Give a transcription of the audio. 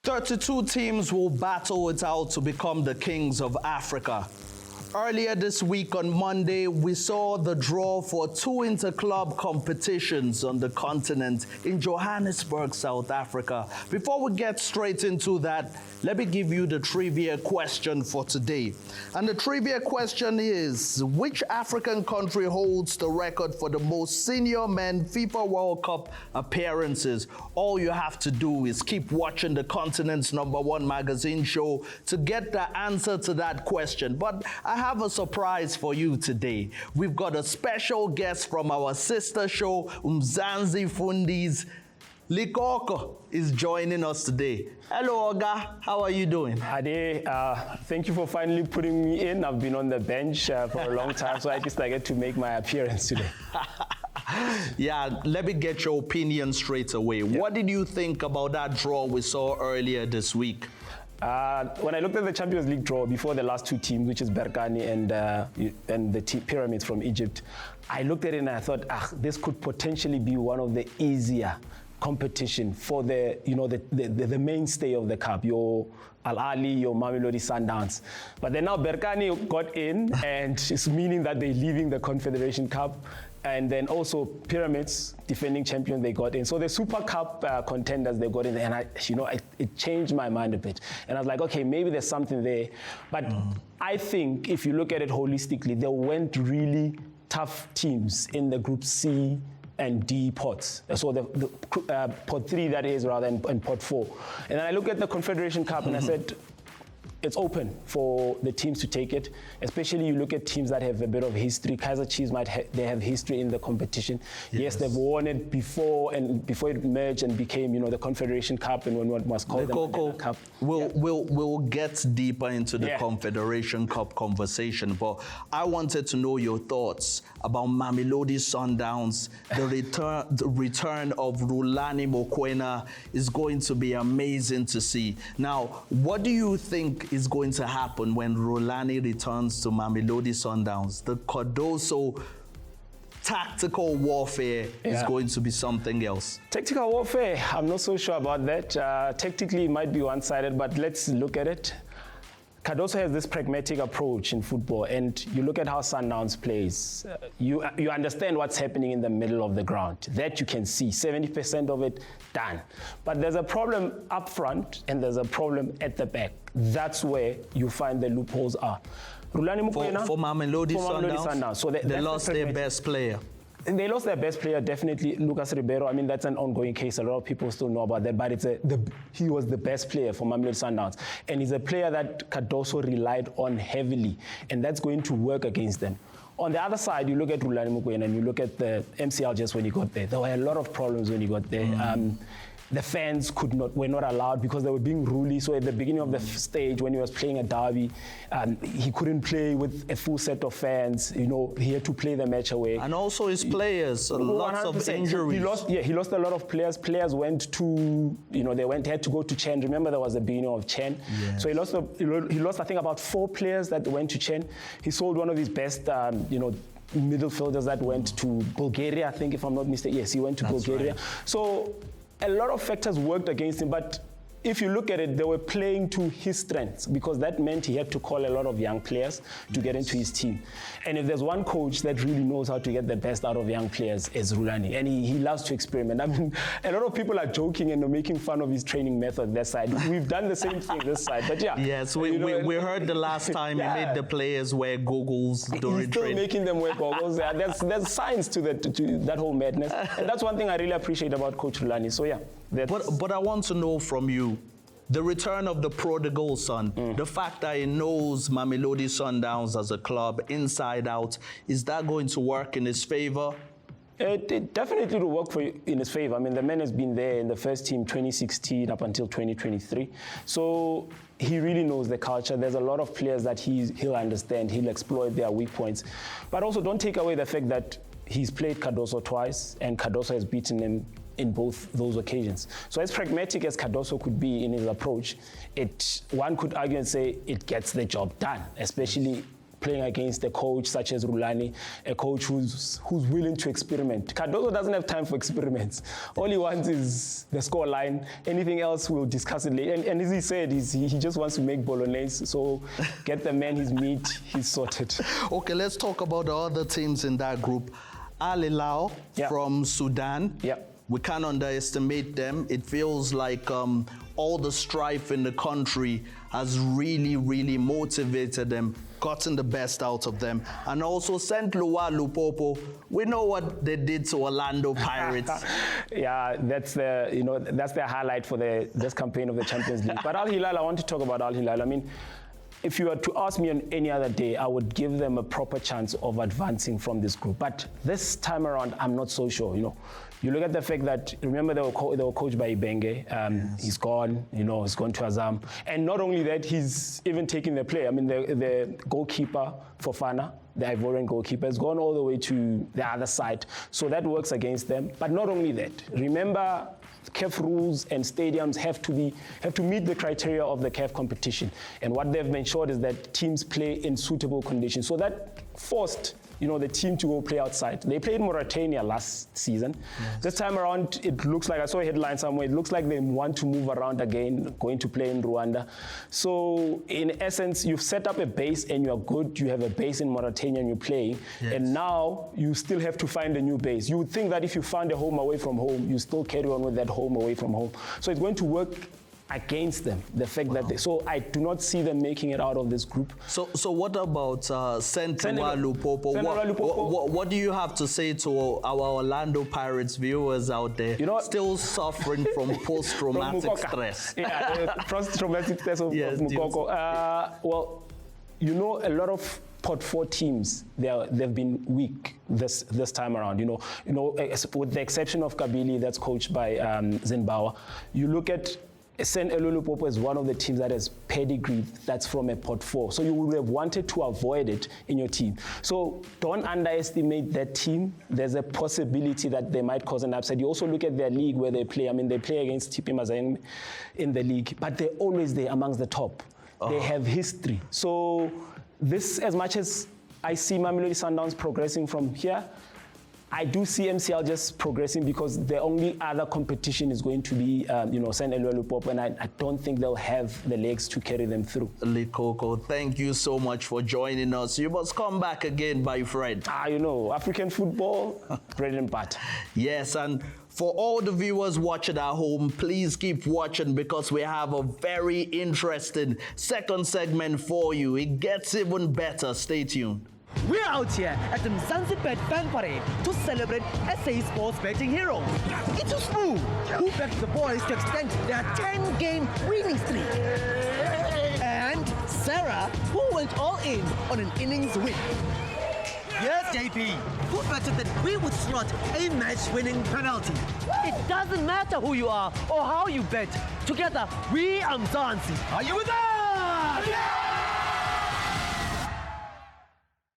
32 teams will battle it out to become the kings of Africa. Earlier this week on Monday, we saw the draw for 2 interclub competitions on the continent in Johannesburg, South Africa. Before we get straight into that, let me give you the trivia question for today. And the trivia question is, which African country holds the record for the most senior men FIFA World Cup appearances? All you have to do is keep watching the continent's #1 magazine show to get the answer to that question. But I have a surprise for you today. We've got a special guest from our sister show, Mzanz Fundiz. Lekoko is joining us today. Hello, Oga. How are you doing? Ade, thank you for finally putting me in. I've been on the bench for a long time, so I just get to make my appearance today. Yeah, let me get your opinion straight away. Yeah. What did you think about that draw we saw earlier this week? When I looked at the Champions League draw before the last 2 teams, which is Berkane and the Pyramids from Egypt, I looked at it and I thought, this could potentially be one of the easier competition for the mainstay of the cup, your Al Ahly, your Mamelodi Sundowns. But then now Berkane got in, and it's meaning that they're leaving the Confederation Cup. And then also Pyramids, defending champion, they got in. So the Super Cup contenders, they got in, and it changed my mind a bit. And I was like, okay, maybe there's something there. But I think if you look at it holistically, there went really tough teams in the Group C and D pots. So the pot 3, that is, rather, and pot 4. And then I look at the Confederation Cup and I said, it's open for the teams to take it, especially you look at teams that have a bit of history. Kaizer Chiefs they have history in the competition. Yes, they've won it before it merged and became, the Confederation Cup and what was called the Lekoko Cup. We'll get deeper into the Confederation Cup conversation, but I wanted to know your thoughts about Mamelodi Sundowns. The return of Rhulani Mokwena is going to be amazing to see. Now, what do you think is going to happen when Rhulani returns to Mamelodi Sundowns? The Cardoso tactical warfare is going to be something else. Tactical warfare, I'm not so sure about that. Tactically, it might be one-sided, but let's look at it. Cardoso has this pragmatic approach in football, and you look at how Sundowns plays. You understand what's happening in the middle of the ground. That you can see, 70% of it done. But there's a problem up front, and there's a problem at the back. That's where you find the loopholes are. Rhulani Mokwena for Mamelodi Sundowns. So they lost their best player. They lost their best player, definitely, Lucas Ribeiro. I mean, that's an ongoing case. A lot of people still know about that, but he was the best player for Mamelodi Sundowns. And he's a player that Cardoso relied on heavily, and that's going to work against them. On the other side, you look at Rhulani Mokwena and you look at the MCL just when he got there. There were a lot of problems when he got there. The fans were not allowed because they were being ruly. So at the beginning of the stage, when he was playing a derby, he couldn't play with a full set of fans. He had to play the match away. And also his players, lots of injuries. He lost a lot of players. Players went to, they had to go to Chen. Remember, there was the beginning of Chen. Yes. So he lost, I think, about 4 players that went to Chen. He sold one of his best, midfielders that went to Bulgaria, I think, if I'm not mistaken. Yes, he went to Bulgaria. Right. So a lot of factors worked against him, but if you look at it, they were playing to his strengths because that meant he had to call a lot of young players to get into his team. And if there's one coach that really knows how to get the best out of young players, it's Rhulani. And he loves to experiment. I mean, a lot of people are joking and making fun of his training method that side. We've done the same thing this side, but yeah. Yes, we heard the last time he made the players wear goggles during training. He's still making them wear goggles. There's science to that whole madness. And that's one thing I really appreciate about Coach Rhulani. So yeah. But I want to know from you, the return of the prodigal son, the fact that he knows Mamelodi Sundowns as a club inside out, is that going to work in his favor? It definitely will work in his favor. I mean, the man has been there in the first team 2016 up until 2023. So he really knows the culture. There's a lot of players that he'll understand. He'll exploit their weak points. But also don't take away the fact that he's played Cardoso twice, and Cardoso has beaten him in both those occasions. So as pragmatic as Cardoso could be in his approach, one could argue and say it gets the job done, especially playing against a coach such as Rhulani, a coach who's willing to experiment. Cardozo doesn't have time for experiments. All he wants is the score line. Anything else, we'll discuss it later. And as he said, he just wants to make bolognese. So get the man his meat, he's sorted. Okay, let's talk about the other teams in that group. Al Hilal from Sudan. We can't underestimate them. It feels like all the strife in the country has really, really motivated them, gotten the best out of them. And also St. Louis Lupopo, we know what they did to Orlando Pirates. Yeah, that's the highlight for this campaign of the Champions League. But Al Hilal, I want to talk about Al Hilal. I mean, if you were to ask me on any other day, I would give them a proper chance of advancing from this group. But this time around, I'm not so sure. You look at the fact that, remember, they were coached by Ibenge. He's gone, he's gone to Azam. And not only that, he's even taken the play. I mean, the goalkeeper, Fofana, the Ivorian goalkeeper, has gone all the way to the other side. So that works against them. But not only that, remember, CAF rules and stadiums have to meet the criteria of the CAF competition. And what they've ensured is that teams play in suitable conditions. So that forced the team to go play outside. They played Mauritania last season. Yes. This time around, it looks like, I saw a headline somewhere, it looks like they want to move around again, going to play in Rwanda. So in essence, you've set up a base and you're good. You have a base in Mauritania and you're playing. Yes. And now you still have to find a new base. You would think that if you found a home away from home, you still carry on with that home away from home. So it's going to work against them, the fact that so I do not see them making it out of this group. So what about St. Louis Lupopo? What do you have to say to our Orlando Pirates viewers out there still suffering from post-traumatic stress? Yeah, post-traumatic stress of Mukoko. Well, a lot of Pot 4 teams, they've been weak this time around. With the exception of Kabili, that's coached by Zimbabwe. You look at St. Lupopo is one of the teams that has pedigree that's from a Pot 4. So you would have wanted to avoid it in your team. So don't underestimate that team. There's a possibility that they might cause an upset. You also look at their league where they play. I mean, they play against TP Mazembe in the league, but they're always there amongst the top. They have history. So this, as much as I see Mamelodi Sundowns progressing from here, I do see MCL just progressing because the only other competition is going to be, St. Lupopo, and I don't think they'll have the legs to carry them through. Lekoko, thank you so much for joining us. You must come back again, my friend. African football, bread and butter. Yes, and for all the viewers watching at home, please keep watching because we have a very interesting second segment for you. It gets even better. Stay tuned. We're out here at the Mzanz Fan Parade to celebrate SA Sports betting heroes. It's Smooth, who backed the boys to extend their 10-game winning streak. And Sarah, who went all in on an innings win. Yes, JP, who betted that we would slot a match-winning penalty. It doesn't matter who you are or how you bet. Together, we are Mzanz. Are you with us? Yeah!